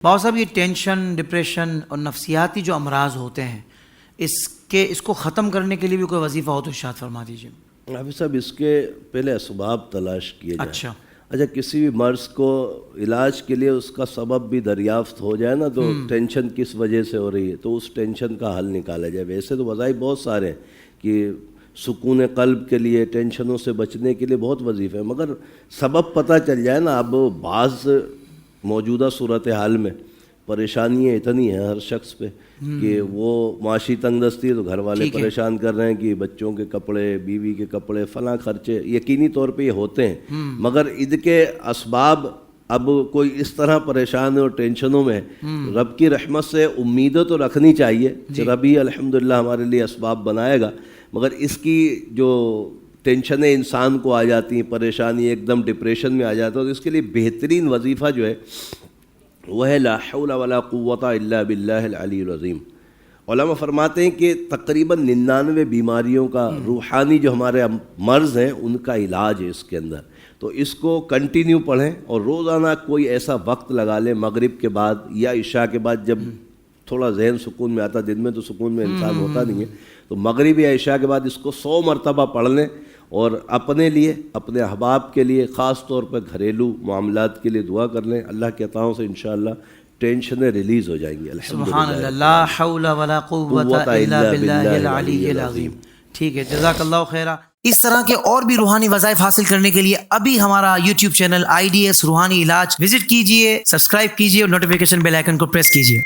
باو صاحب یہ ٹینشن، ڈپریشن اور نفسیاتی جو امراض ہوتے ہیں اس کو ختم کرنے کے لیے بھی کوئی وظیفہ ہو تو ارشاد فرما دیجیے۔ حافظ صاحب اس کے پہلے اسباب تلاش کیے جائیں۔ اچھا کسی بھی مرض کو علاج کے لیے اس کا سبب بھی دریافت ہو جائے نا، تو ٹینشن کس وجہ سے ہو رہی ہے تو اس ٹینشن کا حل نکالا جائے۔ ویسے تو وظائف بہت سارے ہیں کہ سکون قلب کے لیے، ٹینشنوں سے بچنے کے لیے بہت وظیفے ہیں، مگر سبب پتہ چل جائے نا۔ اب بعض موجودہ صورتحال میں پریشانیاں اتنی ہیں ہر شخص پہ کہ وہ معاشی تنگ دستی ہے تو گھر والے پریشان کر رہے ہیں کہ بچوں کے کپڑے، بیوی کے کپڑے، فلاں خرچے یقینی طور پہ یہ ہوتے ہیں، مگر ان کے اسباب اب کوئی اس طرح پریشان ہے اور ٹینشنوں میں رب کی رحمت سے امیدیں تو رکھنی چاہیے کہ رب ہی الحمدللہ ہمارے لیے اسباب بنائے گا، مگر اس کی جو ٹینشنیں انسان کو آ جاتی ہیں، پریشانی ایک دم ڈپریشن میں آ جاتا ہے، تو اس کے لیے بہترین وظیفہ جو ہے وہ ہے لا حول ولا قوت الا باللہ العلی العظیم۔ علماء فرماتے ہیں کہ تقریباً 99 بیماریوں کا روحانی جو ہمارے مرض ہیں ان کا علاج ہے اس کے اندر، تو اس کو کنٹینیو پڑھیں اور روزانہ کوئی ایسا وقت لگا لیں مغرب کے بعد یا عشاء کے بعد، جب تھوڑا ذہن سکون میں آتا، دن میں تو سکون میں انسان ہوتا نہیں ہے، تو مغرب یا عشاء کے بعد اس کو 100 مرتبہ پڑھ لیں، اور اپنے لیے، اپنے احباب کے لیے، خاص طور پر گھریلو معاملات کے لیے دعا کر لیں۔ اللہ کے عطاؤں سے انشاءاللہ ٹینشنیں ریلیز ہو جائیں گی۔ سبحان اللہ، لا حول ولا قوت الا باللہ العلی العظیم۔ ٹھیک ہے، جزاک اللہ خیرہ۔ اس طرح کے اور بھی روحانی وظائف حاصل کرنے کے لیے ابھی ہمارا یوٹیوب چینل IDS روحانی علاج وزٹ کیجئے، سبسکرائب کیجئے اور نوٹیفیکیشن بیل آئیکن کو پریس کیجئے۔